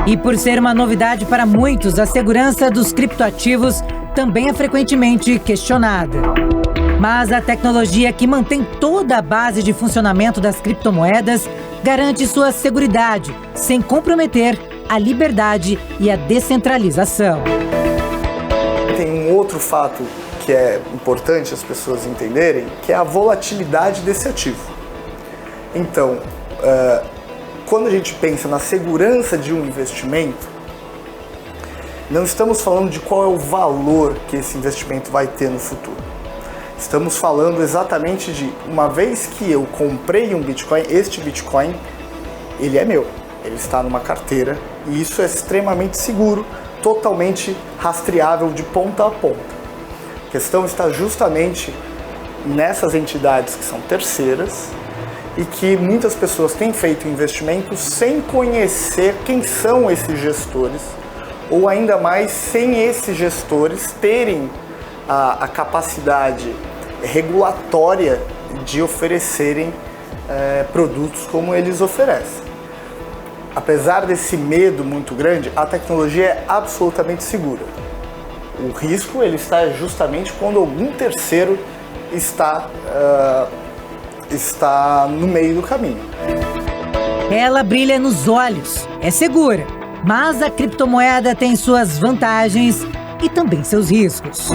E por ser uma novidade para muitos, a segurança dos criptoativos também é frequentemente questionada. Mas a tecnologia que mantém toda a base de funcionamento das criptomoedas garante sua seguridade, sem comprometer a liberdade e a descentralização. Tem um outro fato que é importante as pessoas entenderem, que é a volatilidade desse ativo. Então, quando a gente pensa na segurança de um investimento, não estamos falando de qual é o valor que esse investimento vai ter no futuro. Estamos falando exatamente de, uma vez que eu comprei um Bitcoin, este Bitcoin, ele é meu. Ele está numa carteira e isso é extremamente seguro, totalmente rastreável de ponta a ponta. A questão está justamente nessas entidades que são terceiras e que muitas pessoas têm feito investimentos sem conhecer quem são esses gestores, ou ainda mais sem esses gestores terem a capacidade regulatória de oferecerem produtos como eles oferecem. Apesar desse medo muito grande, a tecnologia é absolutamente segura. O risco ele está justamente quando algum terceiro está no meio do caminho. Ela brilha nos olhos, é segura, mas a criptomoeda tem suas vantagens e também seus riscos.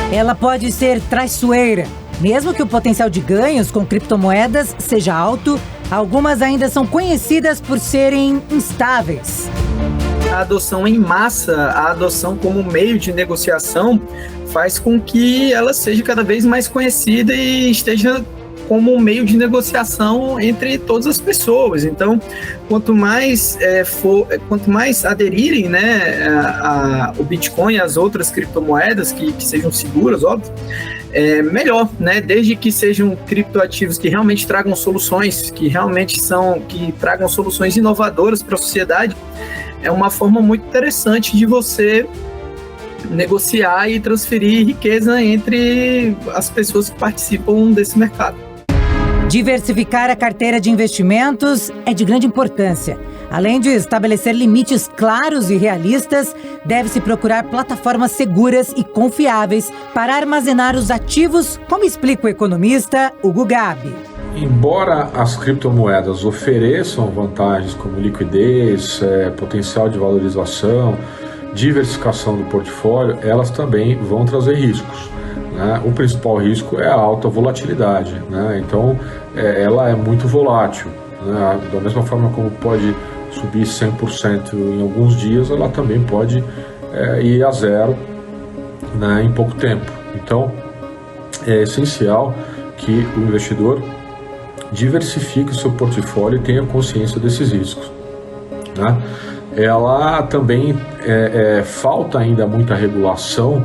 Ela pode ser traiçoeira. Mesmo que o potencial de ganhos com criptomoedas seja alto, algumas ainda são conhecidas por serem instáveis. A adoção em massa, a adoção como meio de negociação, faz com que ela seja cada vez mais conhecida e esteja como um meio de negociação entre todas as pessoas. Então, quanto mais aderirem, né, o Bitcoin e as outras criptomoedas que sejam seguras, óbvio, melhor, né? Desde que sejam criptoativos que realmente tragam soluções, que tragam soluções inovadoras para a sociedade, é uma forma muito interessante de você negociar e transferir riqueza entre as pessoas que participam desse mercado. Diversificar a carteira de investimentos é de grande importância. Além de estabelecer limites claros e realistas, deve-se procurar plataformas seguras e confiáveis para armazenar os ativos, como explica o economista Hugo Gabi. Embora as criptomoedas ofereçam vantagens como liquidez, potencial de valorização, diversificação do portfólio, elas também vão trazer riscos. O principal risco é a alta volatilidade, né? Então ela é muito volátil, né? Da mesma forma como pode subir 100% em alguns dias, ela também pode ir a zero, né, em pouco tempo. Então é essencial que o investidor diversifique o seu portfólio e tenha consciência desses riscos, né? Ela também falta ainda muita regulação,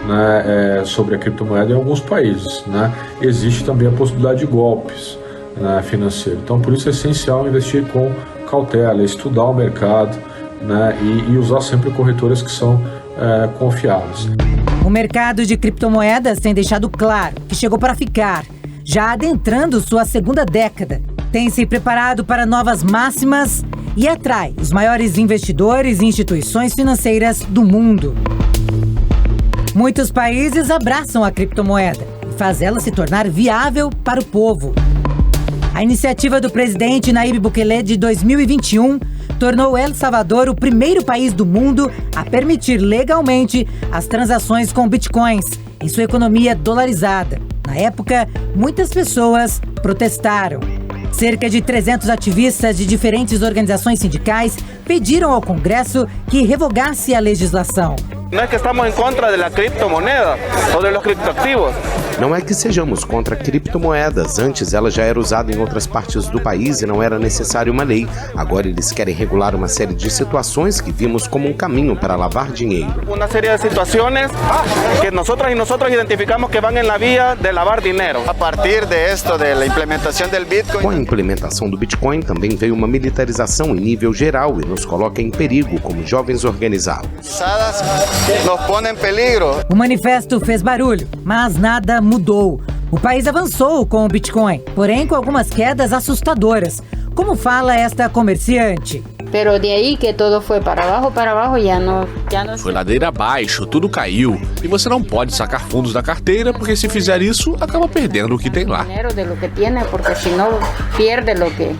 né, sobre a criptomoeda em alguns países, né? Existe também a possibilidade de golpes, né, financeiros. Então, por isso é essencial investir com cautela, estudar o mercado, né, e usar sempre corretoras que são confiáveis. O mercado de criptomoedas tem deixado claro que chegou para ficar, já adentrando sua segunda década. Tem se preparado para novas máximas e atrai os maiores investidores e instituições financeiras do mundo. Muitos países abraçam a criptomoeda e faz ela se tornar viável para o povo. A iniciativa do presidente Nayib Bukele de 2021 tornou El Salvador o primeiro país do mundo a permitir legalmente as transações com bitcoins em sua economia dolarizada. Na época, muitas pessoas protestaram. Cerca de 300 ativistas de diferentes organizações sindicais pediram ao Congresso que revogasse a legislação. Não é que estamos em contra da criptomoeda ou dos criptoativos. Não é que sejamos contra criptomoedas. Antes ela já era usada em outras partes do país e não era necessária uma lei. Agora eles querem regular uma série de situações que vimos como um caminho para lavar dinheiro. Uma série de situações que nós identificamos que vão na via de lavar dinheiro. A partir disto, da implementação do Bitcoin. Com a implementação do Bitcoin também veio uma militarização em nível geral e nos coloca em perigo como jovens organizados. Nos põe em peligro. O manifesto fez barulho, mas nada mudou. O país avançou com o Bitcoin, porém com algumas quedas assustadoras, como fala esta comerciante. Pero de aí que todo foi para baixo, já não. Foi ladeira abaixo, tudo caiu. E você não pode sacar fundos da carteira, porque se fizer isso, acaba perdendo o que tem lá. De lo que tiene, porque senão perde lo que.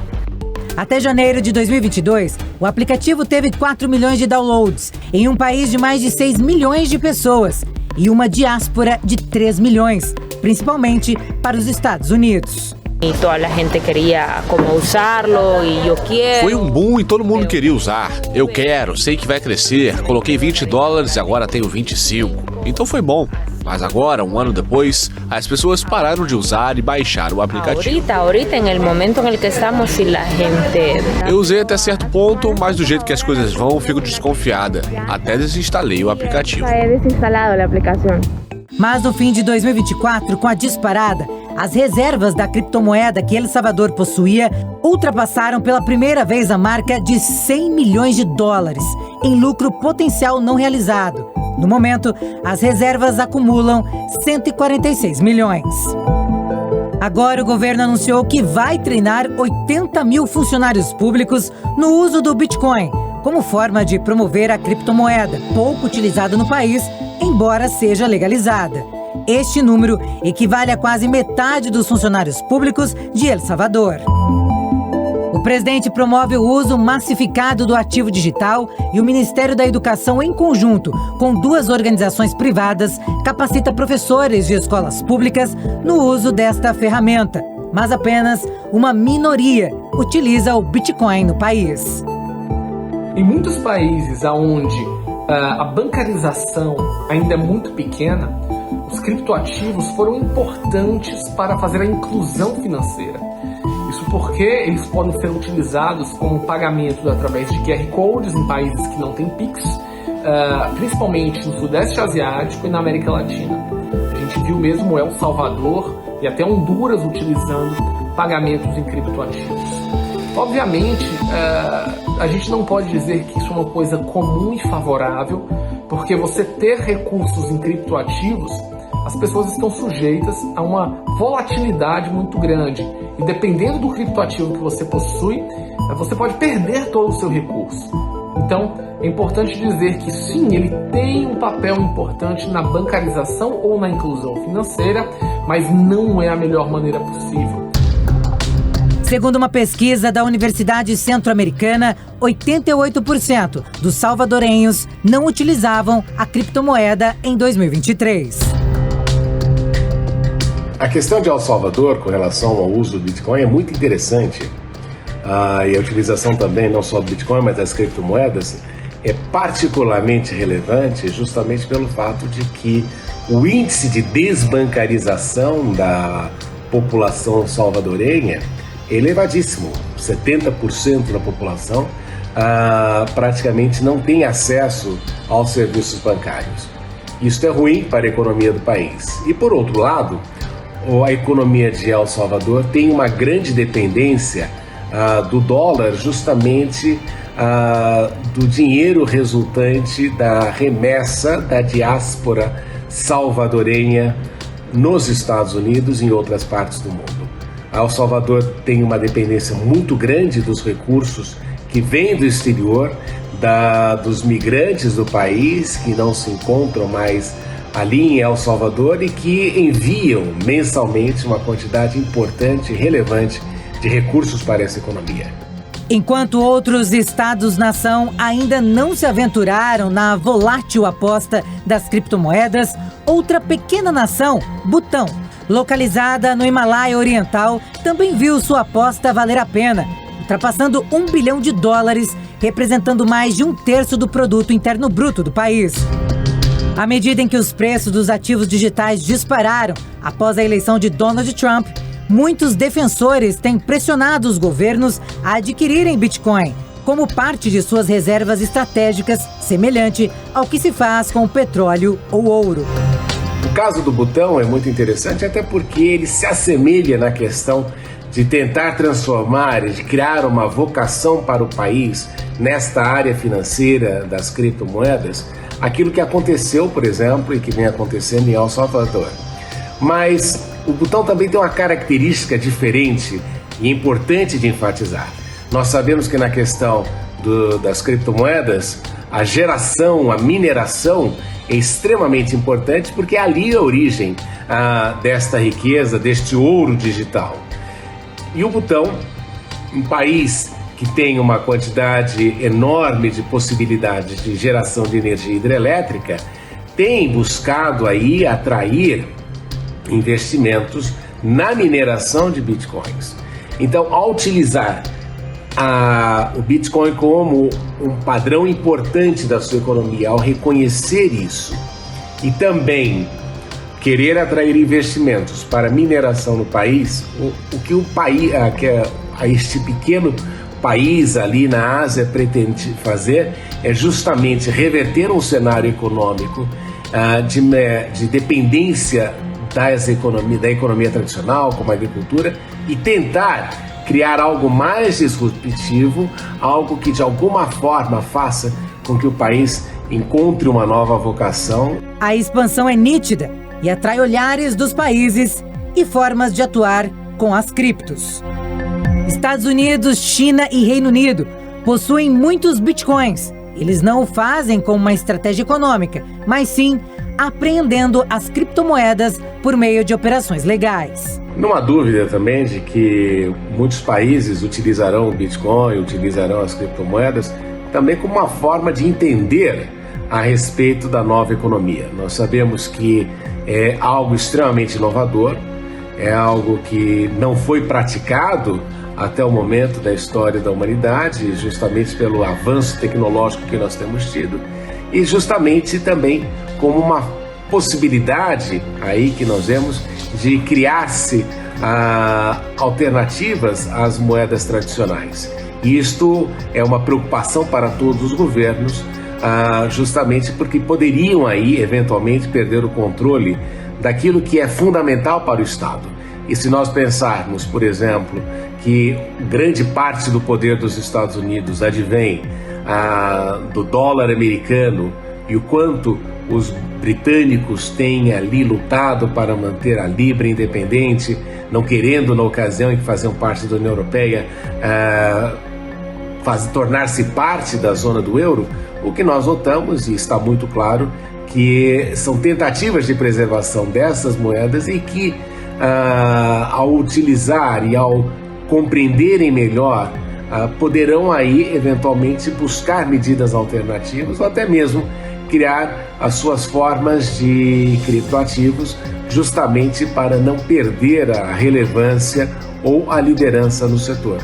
Até janeiro de 2022, o aplicativo teve 4 milhões de downloads em um país de mais de 6 milhões de pessoas e uma diáspora de 3 milhões, principalmente para os Estados Unidos. E toda a gente queria como usá-lo e eu quero. Foi um boom e todo mundo queria usar. Eu quero, sei que vai crescer. Coloquei $20 e agora tenho 25. Então foi bom. Mas agora, um ano depois, as pessoas pararam de usar e baixaram o aplicativo. Ahorita, no momento em que estamos, se a gente... Eu usei até certo ponto, mas do jeito que as coisas vão, fico desconfiada. Até desinstalei o aplicativo. Desinstalado a aplicação. Mas no fim de 2024, com a disparada, as reservas da criptomoeda que El Salvador possuía ultrapassaram pela primeira vez a marca de $100 milhões em lucro potencial não realizado. No momento, as reservas acumulam 146 milhões. Agora o governo anunciou que vai treinar 80 mil funcionários públicos no uso do Bitcoin, como forma de promover a criptomoeda, pouco utilizada no país, embora seja legalizada. Este número equivale a quase metade dos funcionários públicos de El Salvador. O presidente promove o uso massificado do ativo digital e o Ministério da Educação, em conjunto com 2 organizações privadas, capacita professores de escolas públicas no uso desta ferramenta. Mas apenas uma minoria utiliza o Bitcoin no país. Em muitos países onde a bancarização ainda é muito pequena, os criptoativos foram importantes para fazer a inclusão financeira. Isso porque eles podem ser utilizados como pagamentos através de QR Codes em países que não têm Pix, principalmente no Sudeste Asiático e na América Latina. A gente viu mesmo El Salvador e até Honduras utilizando pagamentos em criptoativos. Obviamente, a gente não pode dizer que isso é uma coisa comum e favorável, porque você ter recursos em criptoativos, as pessoas estão sujeitas a uma volatilidade muito grande. E dependendo do criptoativo que você possui, você pode perder todo o seu recurso. Então, é importante dizer que sim, ele tem um papel importante na bancarização ou na inclusão financeira, mas não é a melhor maneira possível. Segundo uma pesquisa da Universidade Centro-Americana, 88% dos salvadorenhos não utilizavam a criptomoeda em 2023. A questão de El Salvador com relação ao uso do Bitcoin é muito interessante. E a utilização também não só do Bitcoin, mas das criptomoedas é particularmente relevante justamente pelo fato de que o índice de desbancarização da população salvadorenha é elevadíssimo. 70% da população praticamente não tem acesso aos serviços bancários. Isso é ruim para a economia do país. E por outro lado, a economia de El Salvador tem uma grande dependência do dólar, justamente do dinheiro resultante da remessa da diáspora salvadorenha nos Estados Unidos e em outras partes do mundo. El Salvador tem uma dependência muito grande dos recursos que vêm do exterior, dos migrantes do país que não se encontram mais ali em El Salvador e que enviam mensalmente uma quantidade importante e relevante de recursos para essa economia. Enquanto outros estados-nação ainda não se aventuraram na volátil aposta das criptomoedas, outra pequena nação, Butão, localizada no Himalaia Oriental, também viu sua aposta valer a pena, ultrapassando $1 bilhão, representando mais de 1/3 do produto interno bruto do país. À medida em que os preços dos ativos digitais dispararam após a eleição de Donald Trump, muitos defensores têm pressionado os governos a adquirirem Bitcoin como parte de suas reservas estratégicas, semelhante ao que se faz com o petróleo ou ouro. O caso do Butão é muito interessante, até porque ele se assemelha na questão de tentar transformar e de criar uma vocação para o país nesta área financeira das criptomoedas, aquilo que aconteceu, por exemplo, e que vem acontecendo em El Salvador. Mas o botão também tem uma característica diferente e importante de enfatizar. Nós sabemos que na questão das criptomoedas, a geração, a mineração é extremamente importante porque é ali a origem desta riqueza, deste ouro digital. E o botão, um país que tem uma quantidade enorme de possibilidades de geração de energia hidrelétrica, tem buscado aí atrair investimentos na mineração de bitcoins. Então, ao utilizar o Bitcoin como um padrão importante da sua economia, ao reconhecer isso e também querer atrair investimentos para mineração no país, o que o país, este pequeno país ali na Ásia pretende fazer é justamente reverter um cenário econômico de dependência da economia tradicional, como a agricultura, e tentar criar algo mais disruptivo, algo que de alguma forma faça com que o país encontre uma nova vocação. A expansão é nítida e atrai olhares dos países e formas de atuar com as criptos. Estados Unidos, China e Reino Unido possuem muitos bitcoins. Eles não o fazem como uma estratégia econômica, mas sim apreendendo as criptomoedas por meio de operações legais. Não há dúvida também de que muitos países utilizarão o Bitcoin, utilizarão as criptomoedas também como uma forma de entender a respeito da nova economia. Nós sabemos que é algo extremamente inovador, é algo que não foi praticado até o momento da história da humanidade, justamente pelo avanço tecnológico que nós temos tido, e justamente também como uma possibilidade aí que nós vemos de criar-se alternativas às moedas tradicionais. Isto é uma preocupação para todos os governos, justamente porque poderiam aí eventualmente perder o controle daquilo que é fundamental para o Estado. E se nós pensarmos, por exemplo, que grande parte do poder dos Estados Unidos advém do dólar americano e o quanto os britânicos têm ali lutado para manter a Libra independente, não querendo na ocasião em que faziam parte da União Europeia tornar-se parte da zona do euro, o que nós notamos, e está muito claro, que são tentativas de preservação dessas moedas e que ao utilizar e ao compreenderem melhor, poderão aí eventualmente buscar medidas alternativas ou até mesmo criar as suas formas de criptoativos justamente para não perder a relevância ou a liderança no setor.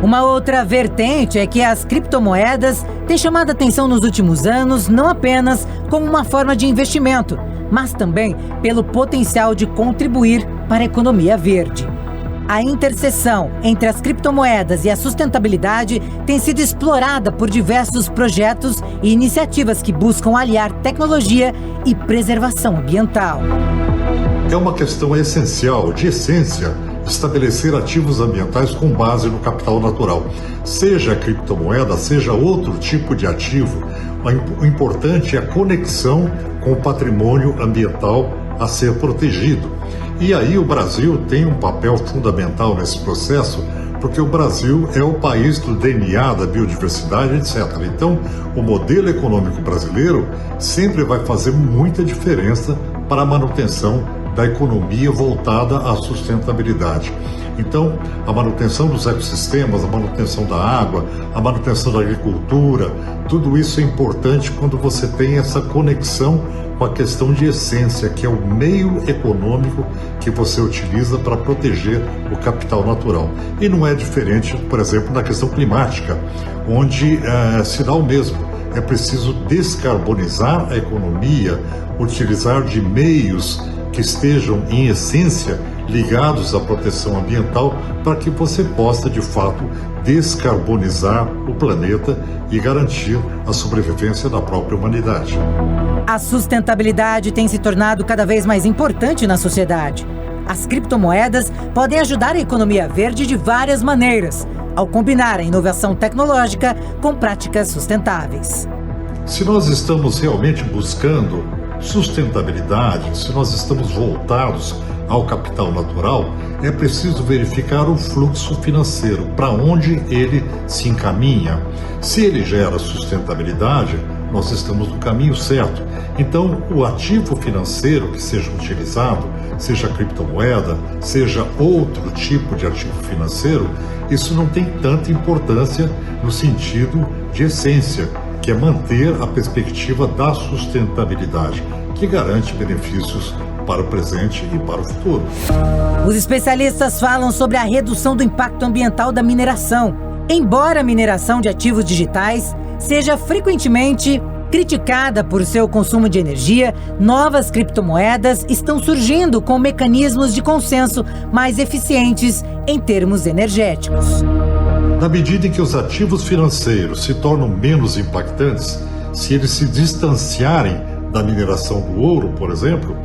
Uma outra vertente é que as criptomoedas têm chamado a atenção nos últimos anos não apenas como uma forma de investimento, mas também pelo potencial de contribuir para a economia verde. A interseção entre as criptomoedas e a sustentabilidade tem sido explorada por diversos projetos e iniciativas que buscam aliar tecnologia e preservação ambiental. É uma questão essencial, de essência, estabelecer ativos ambientais com base no capital natural. Seja a criptomoeda, seja outro tipo de ativo, o importante é a conexão com o patrimônio ambiental a ser protegido. E aí o Brasil tem um papel fundamental nesse processo, porque o Brasil é o país do DNA, da biodiversidade, etc. Então, o modelo econômico brasileiro sempre vai fazer muita diferença para a manutenção da economia voltada à sustentabilidade. Então, a manutenção dos ecossistemas, a manutenção da água, a manutenção da agricultura, tudo isso é importante quando você tem essa conexão com a questão de essência, que é o meio econômico que você utiliza para proteger o capital natural. E não é diferente, por exemplo, na questão climática, onde se dá o mesmo. É preciso descarbonizar a economia, utilizar de meios que estejam, em essência, ligados à proteção ambiental, para que você possa, de fato, descarbonizar o planeta e garantir a sobrevivência da própria humanidade. A sustentabilidade tem se tornado cada vez mais importante na sociedade. As criptomoedas podem ajudar a economia verde de várias maneiras, ao combinar a inovação tecnológica com práticas sustentáveis. Se nós estamos realmente buscando sustentabilidade, se nós estamos voltados ao capital natural, é preciso verificar o fluxo financeiro, para onde ele se encaminha. Se ele gera sustentabilidade, nós estamos no caminho certo. Então, o ativo financeiro que seja utilizado, seja criptomoeda, seja outro tipo de ativo financeiro, isso não tem tanta importância no sentido de essência, que é manter a perspectiva da sustentabilidade, que garante benefícios para o presente e para o futuro. Os especialistas falam sobre a redução do impacto ambiental da mineração. Embora a mineração de ativos digitais seja frequentemente criticada por seu consumo de energia, novas criptomoedas estão surgindo com mecanismos de consenso mais eficientes em termos energéticos. Na medida em que os ativos financeiros se tornam menos impactantes, se eles se distanciarem da mineração do ouro, por exemplo,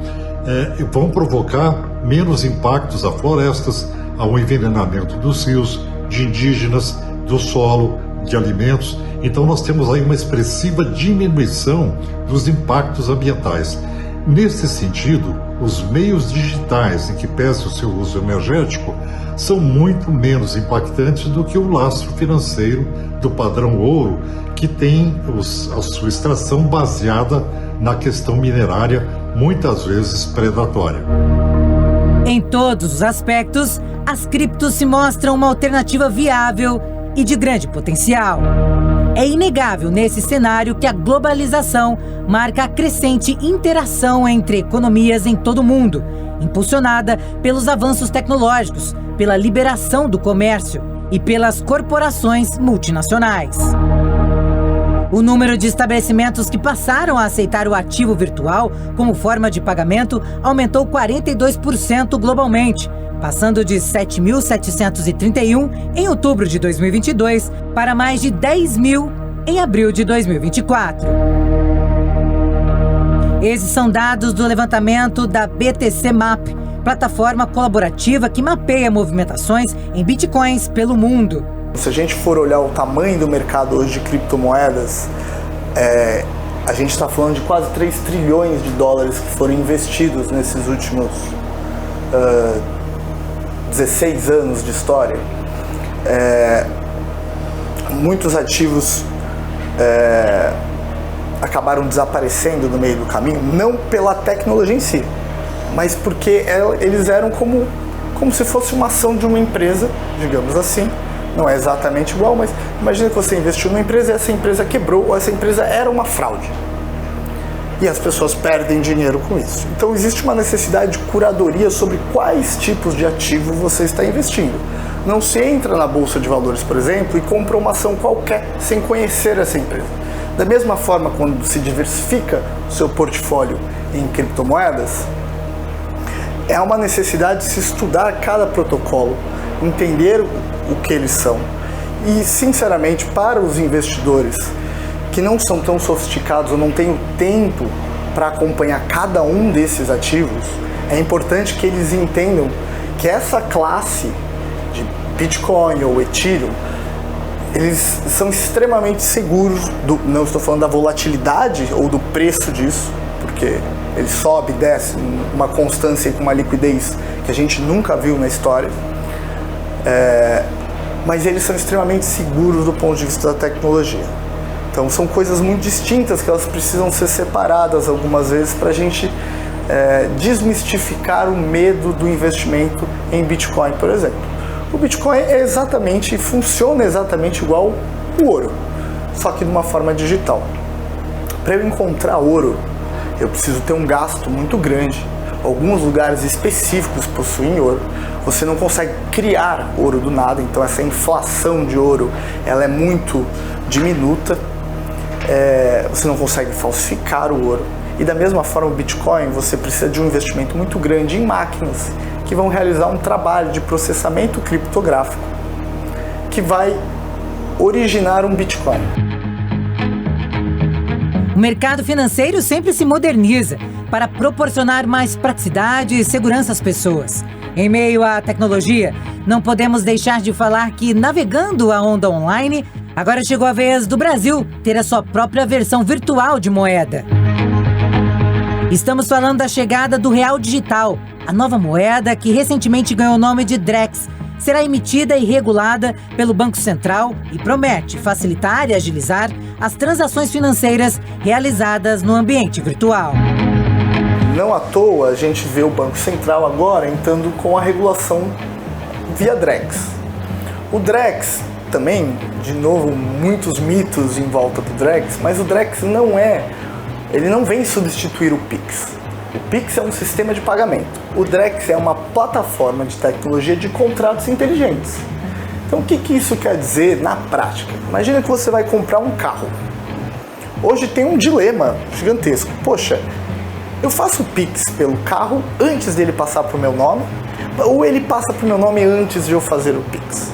vão provocar menos impactos a florestas, ao envenenamento dos rios, de indígenas, do solo, de alimentos. Então nós temos aí uma expressiva diminuição dos impactos ambientais. Nesse sentido, os meios digitais em que pese o seu uso energético são muito menos impactantes do que o lastro financeiro do padrão ouro, que tem a sua extração baseada na questão minerária, muitas vezes predatória. Em todos os aspectos, as criptos se mostram uma alternativa viável e de grande potencial. É inegável nesse cenário que a globalização marca a crescente interação entre economias em todo o mundo, impulsionada pelos avanços tecnológicos, pela liberação do comércio e pelas corporações multinacionais. O número de estabelecimentos que passaram a aceitar o ativo virtual como forma de pagamento aumentou 42% globalmente, passando de 7.731 em outubro de 2022 para mais de 10 mil em abril de 2024. Esses são dados do levantamento da BTC Map, plataforma colaborativa que mapeia movimentações em bitcoins pelo mundo. Se a gente for olhar o tamanho do mercado hoje de criptomoedas, a gente está falando de quase 3 trilhões de dólares que foram investidos nesses últimos 16 anos de história. Muitos ativos acabaram desaparecendo no meio do caminho, não pela tecnologia em si, mas porque eles eram como se fosse uma ação de uma empresa, digamos assim. Não é exatamente igual, mas imagina que você investiu numa empresa e essa empresa quebrou, ou essa empresa era uma fraude. E as pessoas perdem dinheiro com isso. Então existe uma necessidade de curadoria sobre quais tipos de ativo você está investindo. Não se entra na Bolsa de Valores, por exemplo, e compra uma ação qualquer sem conhecer essa empresa. Da mesma forma, quando se diversifica o seu portfólio em criptomoedas, é uma necessidade de se estudar cada protocolo, entender o que eles são. E, sinceramente, para os investidores que não são tão sofisticados ou não têm o tempo para acompanhar cada um desses ativos, é importante que eles entendam que essa classe de Bitcoin ou Ethereum, eles são extremamente seguros, não estou falando da volatilidade ou do preço disso, porque ele sobe e desce, uma constância com uma liquidez que a gente nunca viu na história, mas eles são extremamente seguros do ponto de vista da tecnologia. Então são coisas muito distintas que elas precisam ser separadas algumas vezes para a gente desmistificar o medo do investimento em Bitcoin, por exemplo. O Bitcoin funciona exatamente igual o ouro, só que de uma forma digital. Para eu encontrar ouro, eu preciso ter um gasto muito grande. Alguns lugares específicos possuem ouro. Você não consegue criar ouro do nada, então essa inflação de ouro ela é muito diminuta. Você não consegue falsificar o ouro. E da mesma forma o Bitcoin, você precisa de um investimento muito grande em máquinas que vão realizar um trabalho de processamento criptográfico que vai originar um Bitcoin. O mercado financeiro sempre se moderniza para proporcionar mais praticidade e segurança às pessoas. Em meio à tecnologia, não podemos deixar de falar que, navegando a onda online, agora chegou a vez do Brasil ter a sua própria versão virtual de moeda. Estamos falando da chegada do Real Digital, A nova moeda, que recentemente ganhou o nome de Drex, será emitida e regulada pelo Banco Central e promete facilitar e agilizar as transações financeiras realizadas no ambiente virtual. Não à toa a gente vê o Banco Central agora entrando com a regulação via Drex. O Drex também, de novo, muitos mitos em volta do Drex, mas o Drex ele não vem substituir o Pix. O Pix é um sistema de pagamento. O Drex é uma plataforma de tecnologia de contratos inteligentes. Então o que isso quer dizer na prática? Imagina que você vai comprar um carro. Hoje tem um dilema gigantesco. Poxa, eu faço o Pix pelo carro antes dele passar para o meu nome, ou ele passa para o meu nome antes de eu fazer o Pix?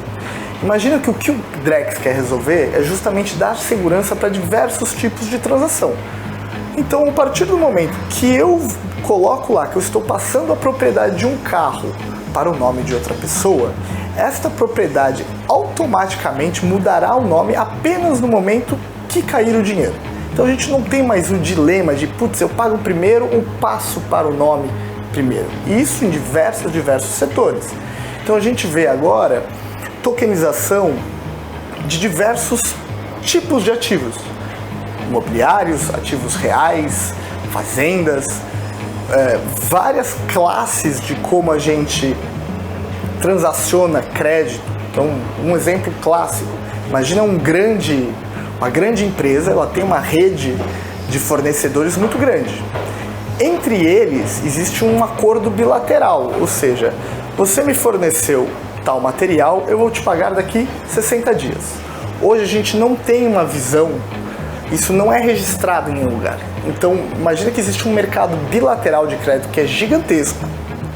Imagina que o Drex quer resolver é justamente dar segurança para diversos tipos de transação. Então, a partir do momento que eu coloco lá que eu estou passando a propriedade de um carro para o nome de outra pessoa, esta propriedade automaticamente mudará o nome apenas no momento que cair o dinheiro. Então a gente não tem mais o dilema de, putz, eu pago primeiro ou passo para o nome primeiro. E isso em diversos setores. Então a gente vê agora tokenização de diversos tipos de ativos. Imobiliários, ativos reais, fazendas, várias classes de como a gente transaciona crédito. Então, um exemplo clássico, imagina uma grande empresa, ela tem uma rede de fornecedores muito grande. Entre eles existe um acordo bilateral, ou seja, você me forneceu tal material, eu vou te pagar daqui 60 dias. Hoje a gente não tem uma visão, isso não é registrado em nenhum lugar. Então, imagina que existe um mercado bilateral de crédito que é gigantesco,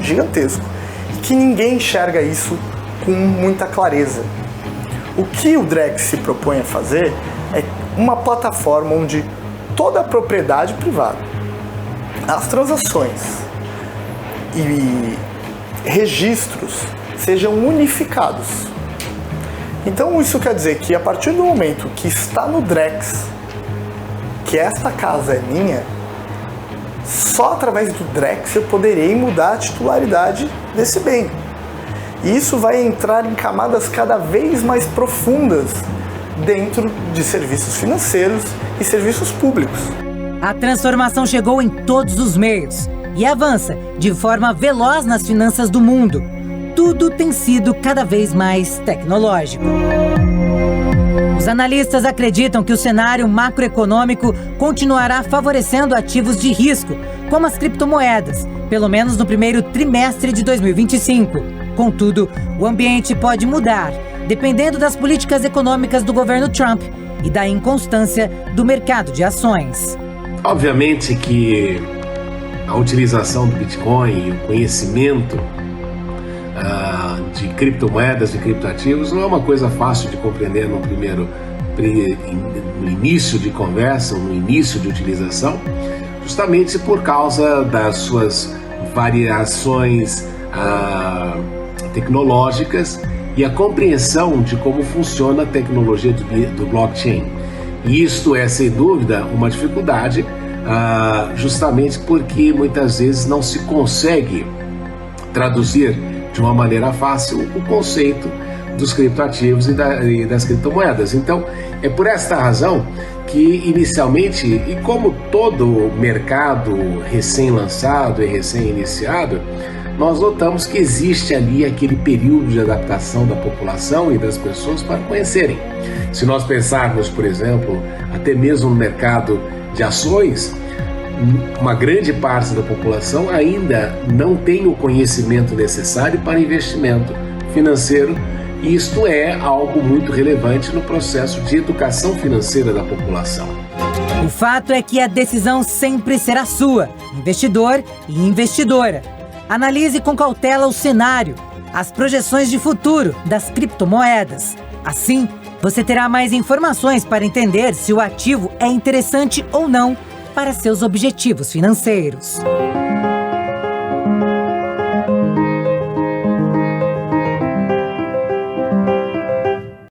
e que ninguém enxerga isso com muita clareza. O que o Drex se propõe a fazer é uma plataforma onde toda a propriedade privada, as transações e registros sejam unificados. Então isso quer dizer que a partir do momento que está no Drex, que esta casa é minha, só através do Drex eu poderei mudar a titularidade desse bem. E isso vai entrar em camadas cada vez mais profundas dentro de serviços financeiros e serviços públicos. A transformação chegou em todos os meios e avança de forma veloz nas finanças do mundo. Tudo tem sido cada vez mais tecnológico. Os analistas acreditam que o cenário macroeconômico continuará favorecendo ativos de risco, como as criptomoedas, pelo menos no primeiro trimestre de 2025. Contudo, o ambiente pode mudar, dependendo das políticas econômicas do governo Trump e da inconstância do mercado de ações. Obviamente que a utilização do Bitcoin e o conhecimento de criptomoedas e criptoativos não é uma coisa fácil de compreender no início de conversa, no início de utilização, justamente por causa das suas variações tecnológicas e a compreensão de como funciona a tecnologia do blockchain. E isto é, sem dúvida, uma dificuldade, justamente porque muitas vezes não se consegue traduzir de uma maneira fácil o conceito dos criptoativos e das criptomoedas. Então, é por esta razão que inicialmente, e como todo mercado recém-lançado e recém-iniciado, nós notamos que existe ali aquele período de adaptação da população e das pessoas para conhecerem. Se nós pensarmos, por exemplo, até mesmo no mercado de ações, uma grande parte da população ainda não tem o conhecimento necessário para investimento financeiro, e isto é algo muito relevante no processo de educação financeira da população. O fato é que a decisão sempre será sua, investidor e investidora. Analise com cautela o cenário, as projeções de futuro das criptomoedas. Assim, você terá mais informações para entender se o ativo é interessante ou não para seus objetivos financeiros.